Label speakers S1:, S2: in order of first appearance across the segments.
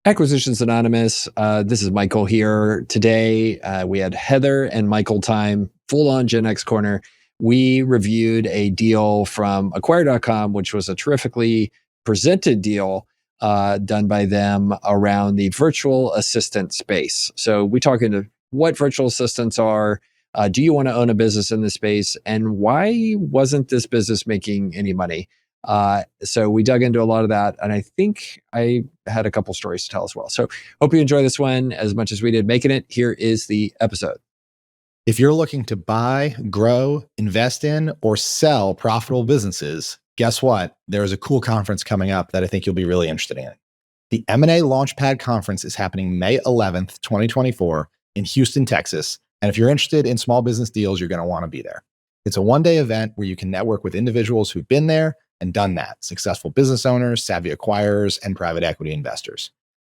S1: Acquisitions Anonymous. This is Michael here. Today, we had Heather and Michael time, full on Gen X Corner. We reviewed a deal from acquire.com, which was a terrifically presented deal done by them around the virtual assistant space. So we talk into what virtual assistants are. Do you want to own a business in this space? And why wasn't this business making any money? So we dug into a lot of that, and I think I had a couple stories to tell as well. So hope you enjoy this one as much as we did making it. Here is the episode.
S2: If you're looking to buy, grow, invest in, or sell profitable businesses, guess what? There is a cool conference coming up that I think you'll be really interested in. The M&A Launchpad Conference is happening May 11th, 2024 in Houston, Texas. And if you're interested in small business deals, you're going to want to be there. It's a one-day event where you can network with individuals who've been there and done that, successful business owners, savvy acquirers, and private equity investors.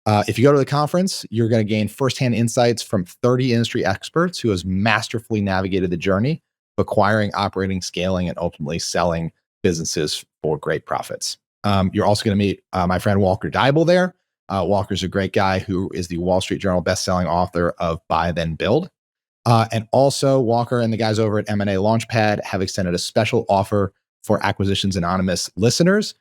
S2: If you go to the conference, you're going to gain firsthand insights from 30 industry experts who has masterfully navigated the journey of acquiring, operating, scaling, and ultimately selling businesses for great profits. You're also going to meet my friend Walker Deibel there. Walker's a great guy who is the Wall Street Journal bestselling author of Buy Then Build. And also Walker and the guys over at M&A Launchpad have extended a special offer for Acquisitions Anonymous listeners.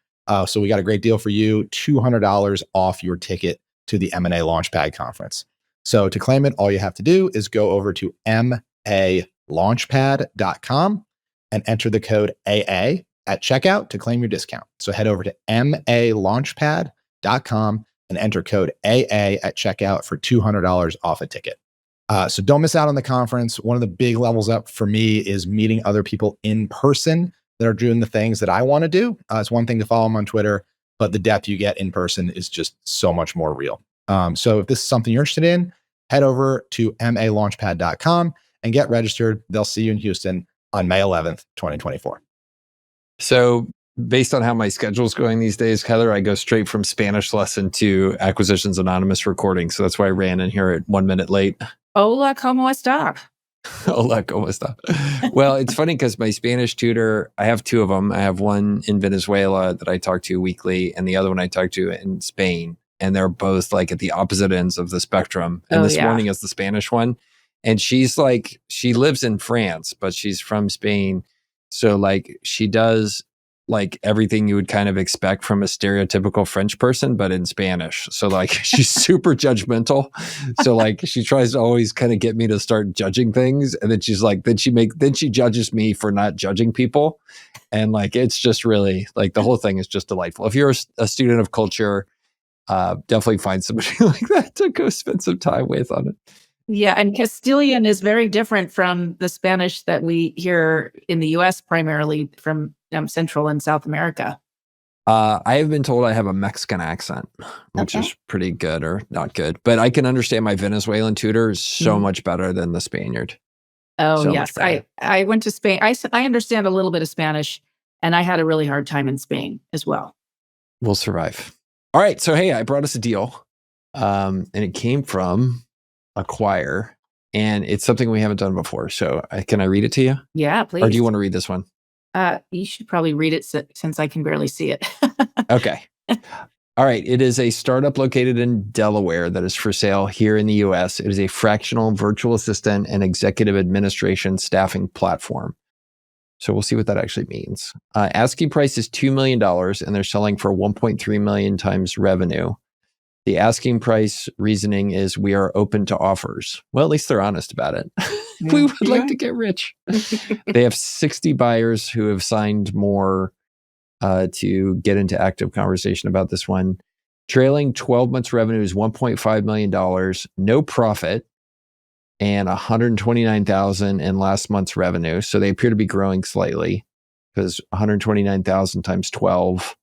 S2: So we got a great deal for you, $200 off your ticket to the M&A Launchpad conference. So to claim it, all you have to do is go over to malaunchpad.com and enter the code AA at checkout to claim your discount. So head over to malaunchpad.com and enter code AA at checkout for $200 off a ticket. So don't miss out on the conference. One of the big levels up for me is meeting other people in person that are doing the things that I want to do. It's one thing to follow them on Twitter, but the depth you get in person is just so much more real. So if this is something you're interested in, head over to malaunchpad.com and get registered. They'll see you in Houston on May 11th, 2024.
S1: So based on how my schedule's going these days, Heather, I go straight from Spanish lesson to Acquisitions Anonymous recording. So that's why I ran in here at 1 minute late.
S3: Hola, ¿cómo está?
S1: Hola, ¿cómo está? Well, it's funny because my Spanish tutor, I have two of them. I have one in Venezuela that I talk to weekly, and the other one I talk to in Spain. And they're both like at the opposite ends of the spectrum. And this morning is the Spanish one. And she's like, she lives in France, but she's from Spain. So like she does like everything you would kind of expect from a stereotypical French person, but in Spanish. So like she's super judgmental. So like she tries to always kind of get me to start judging things. And then she's like, then she judges me for not judging people. And like, it's just really like the whole thing is just delightful. If you're a student of culture, definitely find somebody like that to go spend some time with on it.
S3: Yeah, and Castilian is very different from the Spanish that we hear in the U.S., primarily from Central and South America.
S1: I have been told I have a Mexican accent, which is pretty good or not good. But I can understand my Venezuelan tutor so much better than the Spaniard.
S3: Oh, so yes. I went to Spain. I understand a little bit of Spanish, and I had a really hard time in Spain as well.
S1: We'll survive. All right. So, hey, I brought us a deal, and it came from Acquire, and it's something we haven't done before. So can I read it to you?
S3: Yeah, please.
S1: Or do you want to read this one?
S3: You should probably read it since I can barely see it.
S1: Okay. All right. It is a startup located in Delaware that is for sale here in the US. It is a fractional virtual assistant and executive administration staffing platform. So we'll see what that actually means. Asking price is $2 million, and they're selling for 1.3 million times revenue. The asking price reasoning is we are open to offers. Well, at least they're honest about it. We would like to get rich. They have 60 buyers who have signed more to get into active conversation about this one. Trailing 12 months revenue is $1.5 million, no profit, and $129,000 in last month's revenue. So they appear to be growing slightly because $129,000 times 12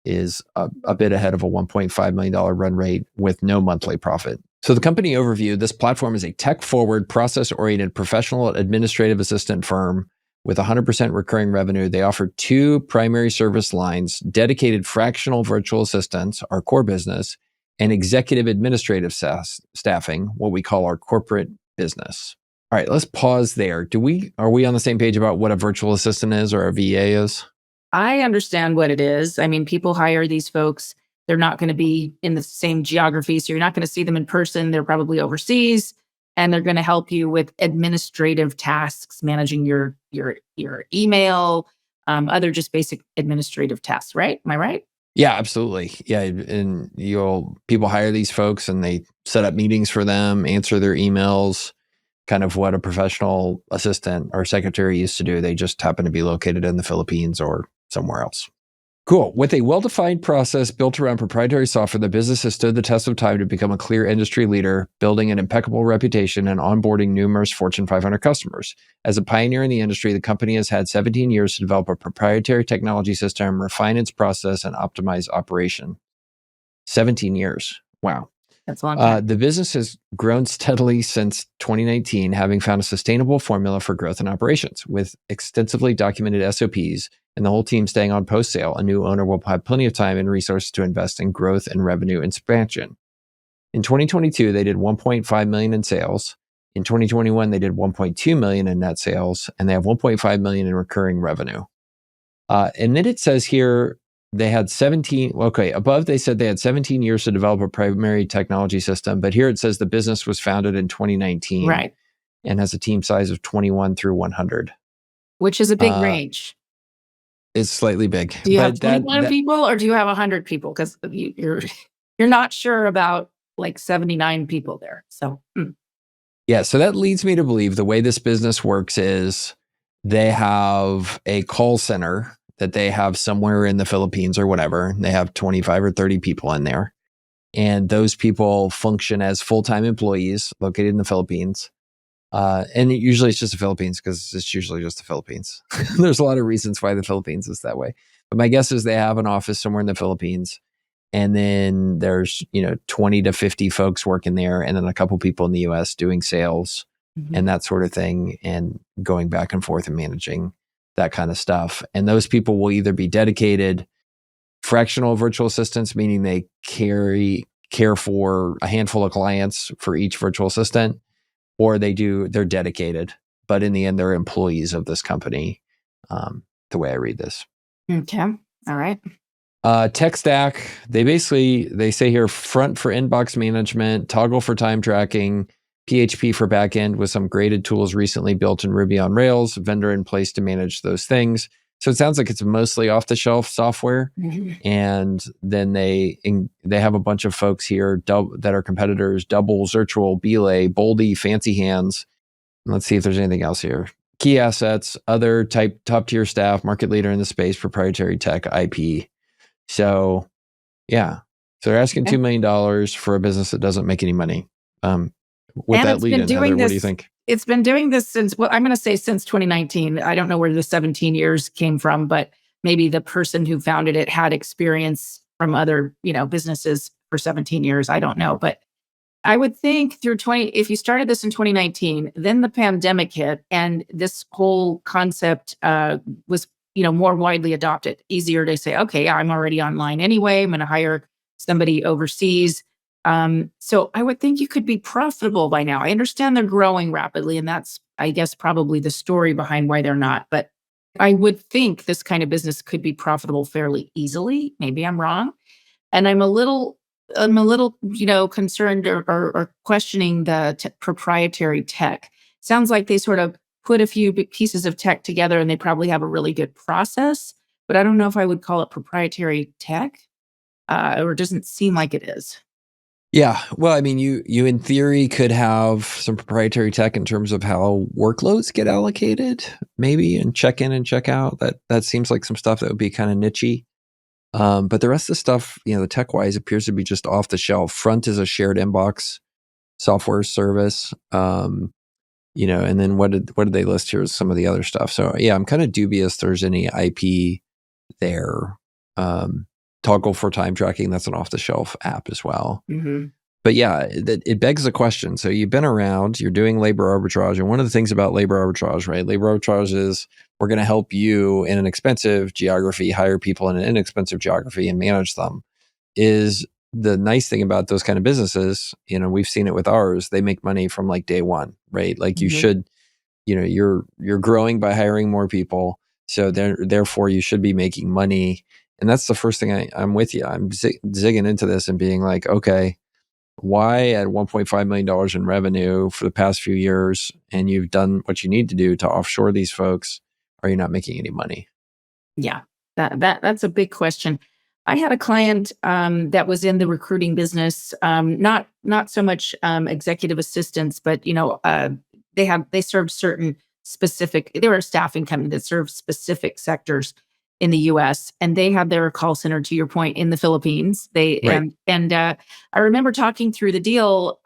S1: is a bit ahead of a $1.5 million run rate with no monthly profit. So the company overview, this platform is a tech-forward, process-oriented professional administrative assistant firm with 100% recurring revenue. They offer two primary service lines: dedicated fractional virtual assistants, our core business, and executive administrative staffing, what we call our corporate business. All right, let's pause there. Are we on the same page about what a virtual assistant is or a VA is?
S3: I understand what it is. I mean, people hire these folks They're not going to be in the same geography. So you're not going to see them in person. They're probably overseas, and they're going to help you with administrative tasks, managing your email, other just basic administrative tasks, right? Am I right?
S1: Yeah, absolutely. Yeah, and people hire these folks and they set up meetings for them, answer their emails, kind of what a professional assistant or secretary used to do. They just happen to be located in the Philippines or somewhere else. Cool. With a well-defined process built around proprietary software, the business has stood the test of time to become a clear industry leader, building an impeccable reputation and onboarding numerous Fortune 500 customers. As a pioneer in the industry, the company has had 17 years to develop a proprietary technology system, refine its process, and optimize operation. 17 years. Wow.
S3: That's a long time.
S1: The business has grown steadily since 2019, having found a sustainable formula for growth and operations. With extensively documented SOPs and the whole team staying on post-sale, a new owner will have plenty of time and resources to invest in growth and revenue expansion. In 2022, they did 1.5 million in sales. In 2021, they did 1.2 million in net sales, and they have 1.5 million in recurring revenue. And then it says here, they had 17, okay, above they said they had 17 years to develop a primary technology system, but here it says the business was founded in 2019
S3: Right.
S1: and has a team size of 21 through 100.
S3: Which is a big range.
S1: It's slightly big.
S3: Do you have 21 people or do you have 100 people? Because you're not sure about like 79 people there. So
S1: yeah, so that leads me to believe the way this business works is they have a call center that they have somewhere in the Philippines or whatever. They have 25 or 30 people in there. And those people function as full-time employees located in the Philippines. And usually it's just the Philippines because it's usually just the Philippines. There's a lot of reasons why the Philippines is that way. But my guess is they have an office somewhere in the Philippines. And then there's, 20 to 50 folks working there. And then a couple people in the US doing sales and that sort of thing. And going back and forth and managing that kind of stuff. And those people will either be dedicated fractional virtual assistants, meaning they care for a handful of clients for each virtual assistant, or they're dedicated, but in the end, they're employees of this company, the way I read this.
S3: Okay. All right.
S1: Tech stack, they say here, front for inbox management, toggle for time tracking, PHP for backend with some graded tools recently built in Ruby on Rails, vendor in place to manage those things. So it sounds like it's mostly off-the-shelf software. And then they have a bunch of folks here that are competitors: Double, Zirtual, Belay, Boldy, Fancy Hands. Let's see if there's anything else here. Key assets, other top-tier staff, market leader in the space, proprietary tech, IP. So, yeah. So they're asking $2 million for a business that doesn't make any money. With that lead in, Heather, what do you think?
S3: It's been doing this since, I'm going to say since 2019. I don't know where the 17 years came from, but maybe the person who founded it had experience from other, businesses for 17 years. I don't know. But I would think if you started this in 2019, then the pandemic hit and this whole concept was, more widely adopted. Easier to say, okay, I'm already online anyway. I'm going to hire somebody overseas. So I would think you could be profitable by now. I understand they're growing rapidly, and that's, I guess, probably the story behind why they're not. But I would think this kind of business could be profitable fairly easily. Maybe I'm wrong. And I'm a little, concerned or questioning the proprietary tech. Sounds like they sort of put a few pieces of tech together and they probably have a really good process, but I don't know if I would call it proprietary tech, or it doesn't seem like it is.
S1: Yeah. Well, I mean, you in theory could have some proprietary tech in terms of how workloads get allocated, maybe, and check in and check out. That seems like some stuff that would be kind of nichey. But the rest of the stuff, the tech-wise appears to be just off the shelf. Front is a shared inbox software service. And then what did they list here as some of the other stuff? So yeah, I'm kind of dubious there's any IP there. Toggle for time tracking, that's an off-the-shelf app as well. But yeah, it begs the question. So you've been around, you're doing labor arbitrage. And one of the things about labor arbitrage, right? Labor arbitrage is we're going to help you in an expensive geography, hire people in an inexpensive geography and manage them. Is the nice thing about those kind of businesses, we've seen it with ours, they make money from like day one, right? Like you should, you're growing by hiring more people. So therefore you should be making money And that's the first thing I'm with you. I'm zigging into this and being like, okay, why at $1.5 million in revenue for the past few years, and you've done what you need to do to offshore these folks, are you not making any money?
S3: Yeah, that's a big question. I had a client that was in the recruiting business, not so much executive assistants, but they served certain specific. They were a staffing company that served specific sectors in the U.S. and they had their call center, to your point, in the Philippines.
S1: Right.
S3: And I remember talking through the deal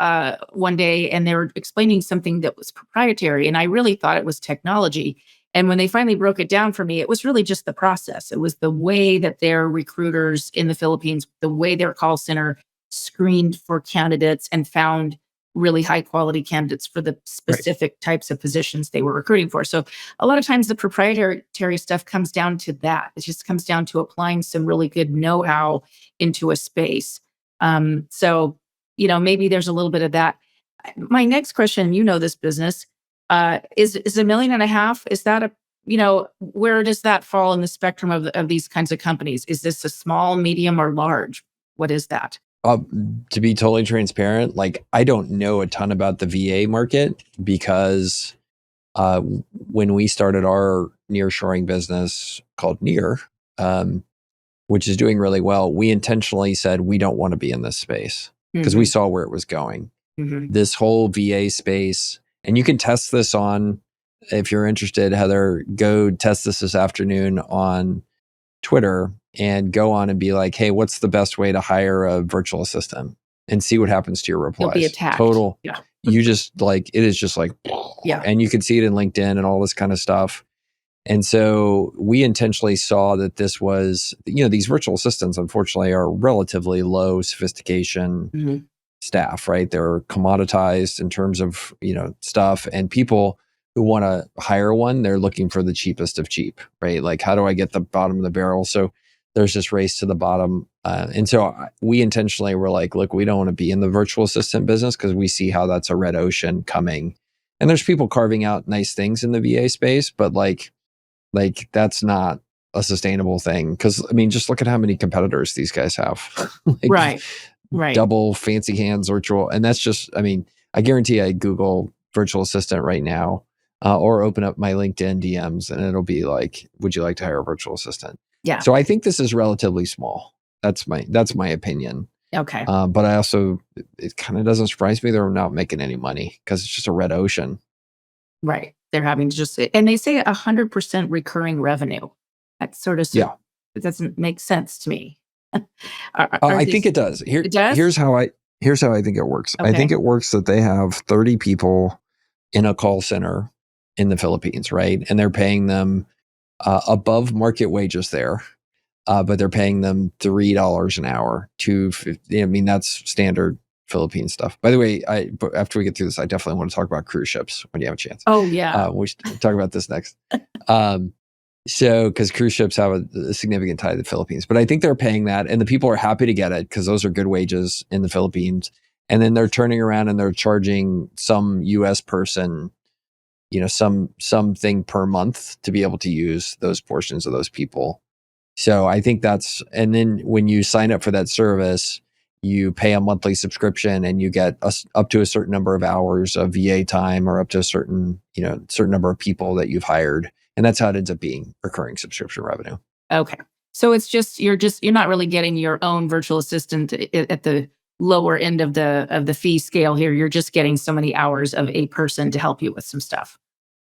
S3: one day, and they were explaining something that was proprietary, and I really thought it was technology. And when they finally broke it down for me, it was really just the process. It was the way that their recruiters in the Philippines, the way their call center screened for candidates and found really high quality candidates for the specific types of positions they were recruiting for. So a lot of times the proprietary stuff comes down to that. It just comes down to applying some really good know-how into a space. So, maybe there's a little bit of that. My next question, this business, is $1.5 million? Is that where does that fall in the spectrum of these kinds of companies? Is this a small, medium, or large? What is that?
S1: To be totally transparent, like I don't know a ton about the VA market because when we started our nearshoring business called Near, which is doing really well, we intentionally said we don't want to be in this space because we saw where it was going. This whole VA space, and you can test this on, if you're interested, Heather, go test this afternoon on Twitter and go on and be like, hey, what's the best way to hire a virtual assistant? And see what happens to your replies.
S3: You'll be attacked.
S1: Total.
S3: Yeah.
S1: You just like, it is just like,
S3: yeah.
S1: And you can see it in LinkedIn and all this kind of stuff. And so we intentionally saw that this was, these virtual assistants, unfortunately, are relatively low sophistication staff, right? They're commoditized in terms of, stuff, and people who want to hire one, they're looking for the cheapest of cheap, right? Like, how do I get the bottom of the barrel? So there's this race to the bottom. And so we intentionally were like, look, we don't want to be in the virtual assistant business because we see how that's a red ocean coming. And there's people carving out nice things in the VA space, but like that's not a sustainable thing. Because just look at how many competitors these guys have.
S3: Right.
S1: Double fancy hands virtual. And that's just, I guarantee I Google virtual assistant right now, or open up my LinkedIn DMs and it'll be like, would you like to hire a virtual assistant?
S3: Yeah.
S1: So I think this is relatively small. That's my opinion.
S3: Okay.
S1: But I also, it kind of doesn't surprise me they're not making any money because it's just a red ocean.
S3: Right. They're having to and they say 100% recurring revenue. That sort of, it doesn't make sense to me.
S1: I think it does.
S3: It does?
S1: Here's how I think it works.
S3: Okay.
S1: I think it works that they have 30 people in a call center in the Philippines, right? And they're paying them above market wages there, but they're paying them $3 an hour. $2.50. That's standard Philippine stuff. By the way, after we get through this, I definitely want to talk about cruise ships when you have a chance.
S3: Oh yeah,
S1: we should talk about this next. So, because cruise ships have a significant tie to the Philippines, but I think they're paying that, and the people are happy to get it because those are good wages in the Philippines. And then they're turning around and they're charging some U.S. person, something per month to be able to use those portions of those people. So I think and then when you sign up for that service, you pay a monthly subscription and you get up to a certain number of hours of VA time, or up to a certain number of people that you've hired. And that's how it ends up being recurring subscription revenue.
S3: Okay. So it's just, you're not really getting your own virtual assistant at the lower end of the fee scale here. You're just getting so many hours of a person to help you with some stuff.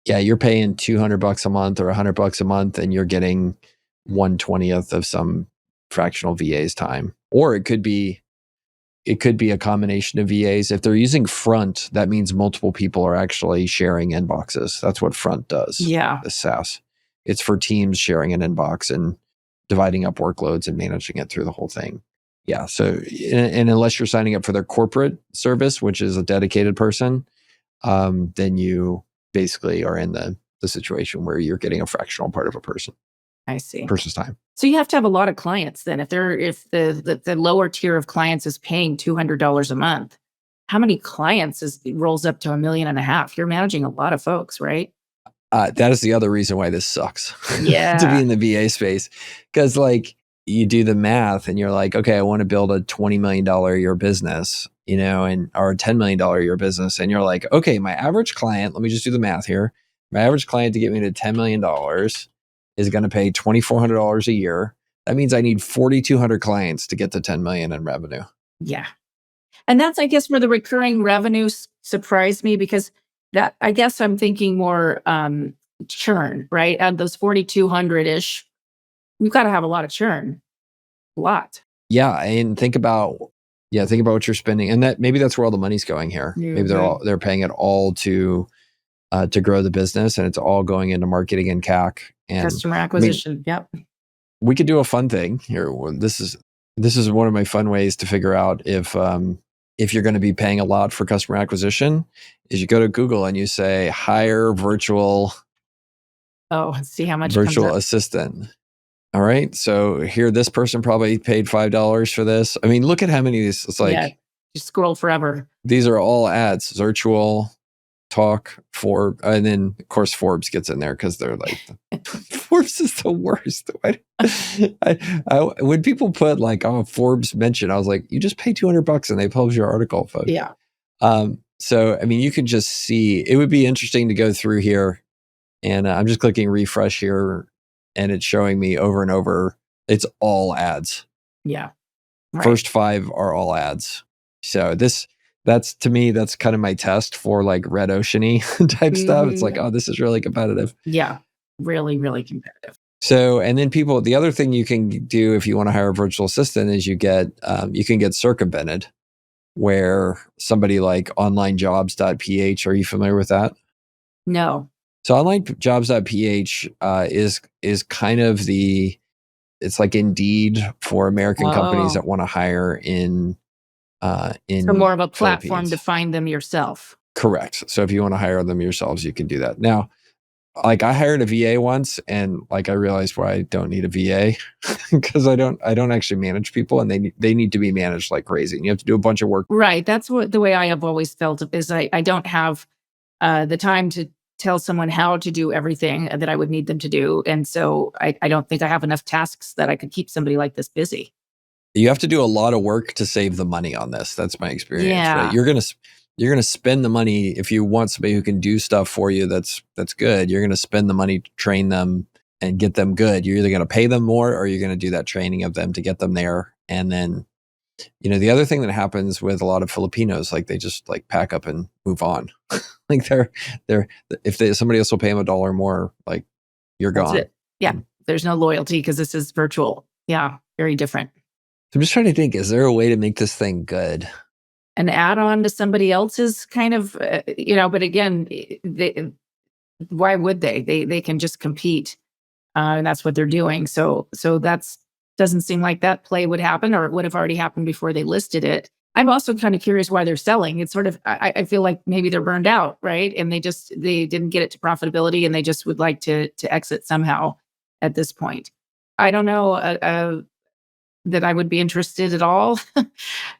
S1: Yeah. You're paying $200 a month or $100 a month, and you're getting 1/20th of some fractional VA's time. Or it could be a combination of VAs. If they're using Front, that means multiple people are actually sharing inboxes. That's what Front does.
S3: Yeah.
S1: The SaaS. It's for teams sharing an inbox and dividing up workloads and managing it through the whole thing. Yeah. So, and unless you're signing up for their corporate service, which is a dedicated person, then you basically are in the situation where you're getting a fractional part of a person's time.
S3: So you have to have a lot of clients then. If the lower tier of clients is paying $200 a month, how many clients rolls up to $1.5 million? You're managing a lot of folks, right?
S1: That is the other reason why this sucks.
S3: Yeah.
S1: To be in the VA space, because you do the math and you're like, okay, I want to build a $20 million a year business, or a $10 million a year business. And you're like, okay, my average client, let me just do the math here. My average client to get me to $10 million is going to pay $2,400 a year. That means I need 4,200 clients to get to 10 million in revenue.
S3: Yeah. And that's, I guess, where the recurring revenue surprised me, because that, I guess I'm thinking more churn, right? And those 4,200-ish, you've got to have a lot of churn. A lot.
S1: Yeah. And think about what you're spending. And that maybe that's where all the money's going here. Maybe they're paying it all to grow the business, and it's all going into marketing and CAC and
S3: customer acquisition. Yep.
S1: We could do a fun thing here. This is one of my fun ways to figure out if you're going to be paying a lot for customer acquisition. Is you go to Google and you say hire virtual.
S3: Oh, see how much
S1: virtual assistant. All right. So here, this person probably paid $5 for this. I mean, look at how many of these. It's like
S3: you scroll forever.
S1: These are all ads. Virtual talk for, and then of course Forbes gets in there because they're like, Forbes is the worst. I when people put like, oh, Forbes mention, I was like, you just pay $200 and they publish your article, folks.
S3: Yeah.
S1: So I mean, you could just see. It would be interesting to go through here, and I'm just clicking refresh here, and it's showing me over and over. It's all ads.
S3: Yeah. Right.
S1: First 5 are all ads. So that's to me, that's kind of my test for like red ocean-y type stuff. It's like, oh, this is really competitive.
S3: Yeah. Really, really competitive.
S1: So, and then the other thing you can do if you want to hire a virtual assistant is you can get circumvented, where somebody like onlinejobs.ph, are you familiar with that?
S3: No.
S1: So onlinejobs.ph is kind of it's like Indeed for American companies that want to hire in
S3: so more of a platform to find them yourself.
S1: Correct. So if you want to hire them yourselves, you can do that. Now, like I hired a VA once, and like I realized why I don't need a VA because I don't actually manage people, and they need to be managed like crazy. And you have to do a bunch of work.
S3: Right. That's the way I have always felt is I don't have the time to tell someone how to do everything that I would need them to do. And so I don't think I have enough tasks that I could keep somebody like this busy.
S1: You have to do a lot of work to save the money on this. That's my experience.
S3: Yeah.
S1: Right? You're gonna spend the money if you want somebody who can do stuff for you. That's good. You're gonna spend the money to train them and get them good. You're either gonna pay them more, or you're gonna do that training of them to get them there. And then, the other thing that happens with a lot of Filipinos, like they just like pack up and move on. Like somebody else will pay them $1 more, like you're gone.
S3: That's it. Yeah. There's no loyalty because this is virtual. Yeah. Very different.
S1: So I'm just trying to think, is there a way to make this thing good?
S3: An add-on to somebody else's kind of, but again, why would they? They can just compete. And that's what they're doing. So that's doesn't seem like that play would happen, or it would have already happened before they listed it. I'm also kind of curious why they're selling. It's sort of, I feel like maybe they're burned out, right? And they didn't get it to profitability, and they just would like to exit somehow at this point. I don't know that I would be interested at all.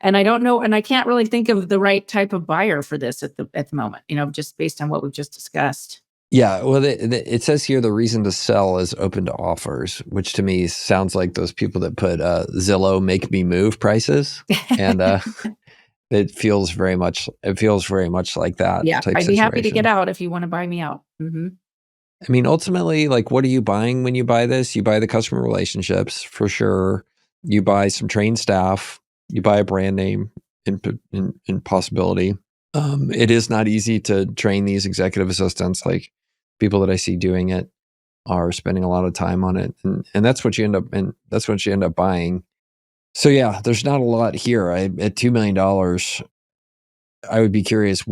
S3: And I don't know, and I can't really think of the right type of buyer for this at the moment, just based on what we've just discussed.
S1: Yeah, well, it says here the reason to sell is open to offers, which to me sounds like those people that put Zillow make me move prices, and it feels very much like that.
S3: Yeah,
S1: type
S3: I'd be happy to
S1: situation.
S3: get out if you want to buy me out. Mm-hmm.
S1: I mean, ultimately, like, what are you buying when you buy this? You buy the customer relationships for sure. You buy some trained staff. You buy a brand name in possibility. It is not easy to train these executive assistants. Like people that I see doing it are spending a lot of time on it, and that's what you end up buying. So yeah, there's not a lot here. At $2 million, I would be curious,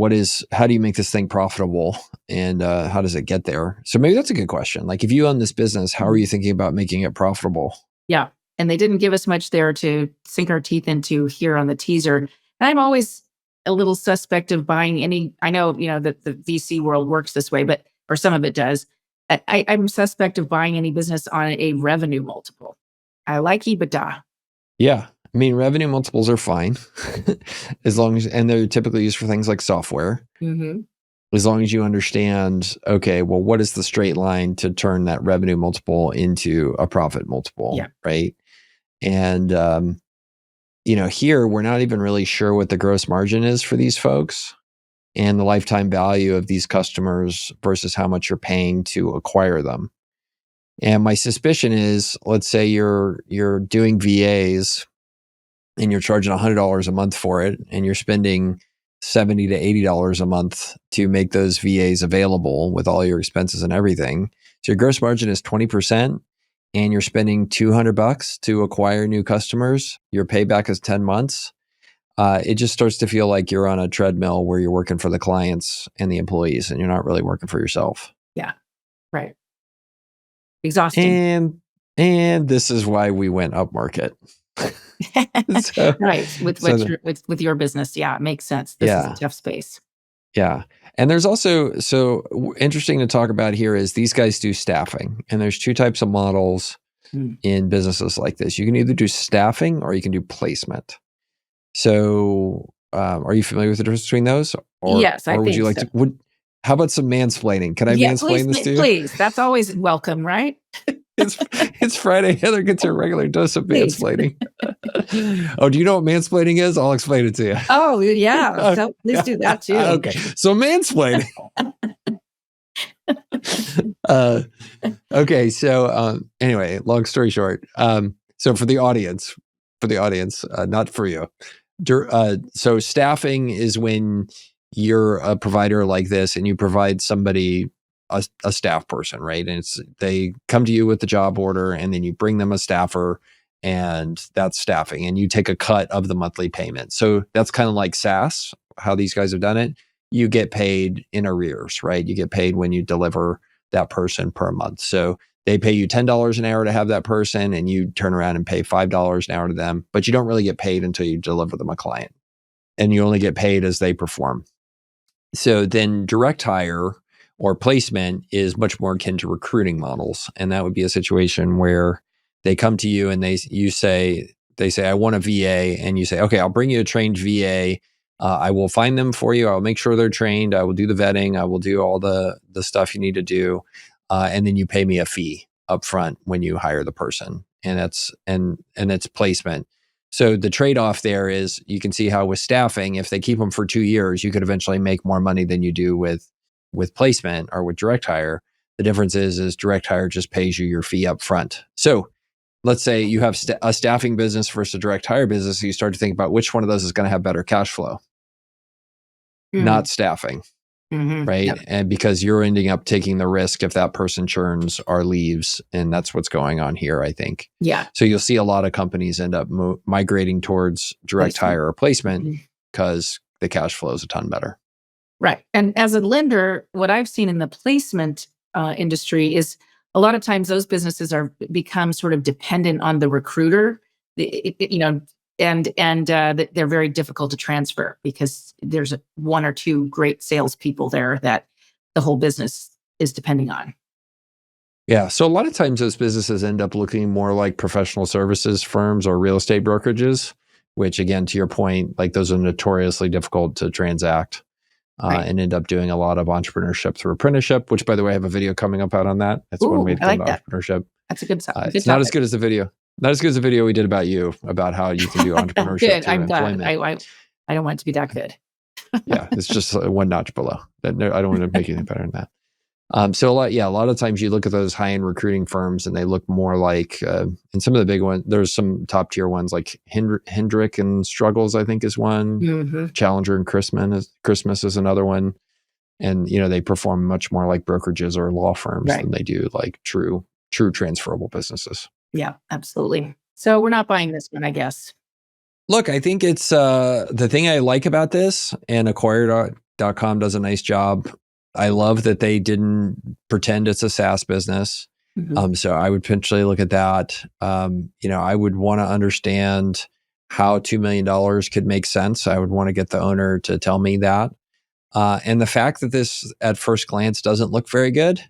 S1: how do you make this thing profitable, and how does it get there? So maybe that's a good question. Like if you own this business, how are you thinking about making it profitable?
S3: Yeah. And they didn't give us much there to sink our teeth into here on the teaser. And I'm always a little suspect of buying I know, that the VC world works this way, or some of it does. I'm suspect of buying any business on a revenue multiple. I like EBITDA.
S1: Yeah. I mean, revenue multiples are fine and they're typically used for things like software.
S3: Mm-hmm.
S1: As long as you understand, okay, well, what is the straight line to turn that revenue multiple into a profit multiple, right? And, here we're not even really sure what the gross margin is for these folks and the lifetime value of these customers versus how much you're paying to acquire them. And my suspicion is, let's say you're doing VAs and you're charging $100 a month for it, and you're spending $70 to $80 a month to make those VAs available with all your expenses and everything. So your gross margin is 20%, and you're spending $200 to acquire new customers. Your payback is 10 months. It just starts to feel like you're on a treadmill where you're working for the clients and the employees, and you're not really working for yourself.
S3: Yeah. Right. Exhausting.
S1: And this is why we went up market. So,
S3: right. With your business. Yeah. It makes sense. This is a tough space.
S1: Yeah. And there's also, interesting to talk about here is these guys do staffing, and there's two types of models in businesses like this. You can either do staffing or you can do placement. So, are you familiar with the difference between those?
S3: Yes, I think
S1: would you like
S3: so.
S1: to? How about some mansplaining? Can I mansplain this to you?
S3: Please, that's always welcome, right?
S1: It's Friday. Heather gets her regular dose of mansplaining. Oh, do you know what mansplaining is? I'll explain it to you.
S3: Oh, yeah. So please do that too.
S1: Okay. So mansplaining. Okay. So anyway, long story short. So for the audience, not for you. So staffing is when you're a provider like this and you provide somebody a staff person, right? And they come to you with the job order, and then you bring them a staffer, and that's staffing, and you take a cut of the monthly payment. So that's kind of like SaaS, how these guys have done it. You get paid in arrears, right? You get paid when you deliver that person per month. So they pay you $10 an hour to have that person, and you turn around and pay $5 an hour to them, but you don't really get paid until you deliver them a client, and you only get paid as they perform. So then direct hire or placement is much more akin to recruiting models. And that would be a situation where they come to you and they say, I want a VA. And you say, okay, I'll bring you a trained VA. I will find them for you. I'll make sure they're trained. I will do the vetting. I will do all the stuff you need to do. And then you pay me a fee up front when you hire the person. And that's placement. So the trade-off there is, you can see how with staffing, if they keep them for 2 years, you could eventually make more money than you do with placement or with direct hire. The difference is direct hire just pays you your fee up front. So let's say you have a staffing business versus a direct hire business. So you start to think about which one of those is going to have better cash flow. Not staffing, right? Yep. And because you're ending up taking the risk if that person churns or leaves, and that's what's going on here, I think.
S3: Yeah.
S1: So you'll see a lot of companies end up migrating towards direct hire or placement because the cash flow is a ton better.
S3: Right. And as a lender, what I've seen in the placement industry is a lot of times those businesses become sort of dependent on the recruiter, and they're very difficult to transfer because there's one or two great salespeople there that the whole business is depending on.
S1: Yeah. So a lot of times those businesses end up looking more like professional services firms or real estate brokerages, which, again, to your point, like those are notoriously difficult to transact. And end up doing a lot of entrepreneurship through apprenticeship, which, by the way, I have a video coming up out on that. That's one way to get into entrepreneurship.
S3: That's a good
S1: it's not as good as the video. Not as good as the video we did about you, about how you can do entrepreneurship.
S3: Good.
S1: Through
S3: I'm
S1: employment.
S3: glad. I don't want it to be that good.
S1: Yeah, it's just one notch below. I don't want to make anything better than that. So a lot of times you look at those high-end recruiting firms and they look more like, and some of the big ones, there's some top tier ones like Hendrick and Struggles, I think, is one. Challenger and Christmas is another one. And, they perform much more like brokerages or law firms than they do like true transferable businesses.
S3: Yeah, absolutely. So we're not buying this one, I guess.
S1: Look, I think it's the thing I like about this, and Acquire.com does a nice job. I love that they didn't pretend it's a SaaS business. So I would potentially look at that. I would want to understand how $2 million could make sense. I would want to get the owner to tell me that. And the fact that this at first glance doesn't look very good,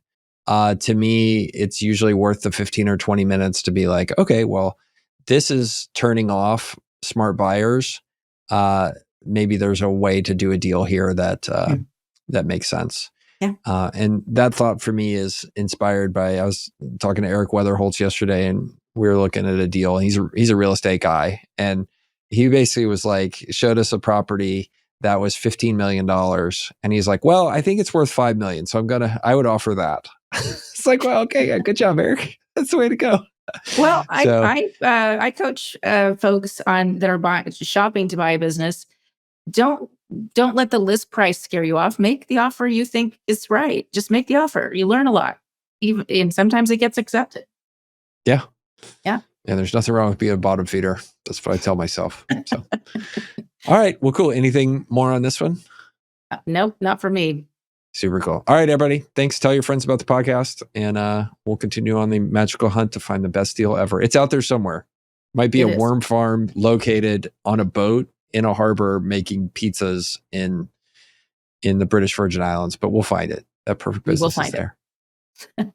S1: to me, it's usually worth the 15 or 20 minutes to be like, okay, well, this is turning off smart buyers. Maybe there's a way to do a deal here that makes sense.
S3: Yeah.
S1: And that thought for me is inspired by, I was talking to Eric Weatherholtz yesterday, and we were looking at a deal. He's a real estate guy, and he basically was like, showed us a property that was $15 million, and he's like, "Well, I think it's worth $5 million, so I would offer that." It's like, well, okay, yeah, good job, Eric. That's the way to go.
S3: Well,
S1: So-
S3: I coach folks that are shopping to buy a business. Don't let the list price scare you off. Make the offer you think is right. Just make the offer. You learn a lot, and sometimes it gets accepted.
S1: Yeah.
S3: Yeah.
S1: Yeah, there's nothing wrong with being a bottom feeder. That's what I tell myself. So, all right. Well, cool. Anything more on this one?
S3: Nope, not for me.
S1: Super cool. All right, everybody. Thanks. Tell your friends about the podcast, and we'll continue on the magical hunt to find the best deal ever. It's out there somewhere. Might be
S3: It
S1: a
S3: is.
S1: worm farm located on a boat in a harbor making pizzas in the British Virgin Islands, but we'll find it. That perfect
S3: We will
S1: business is
S3: find it.
S1: there.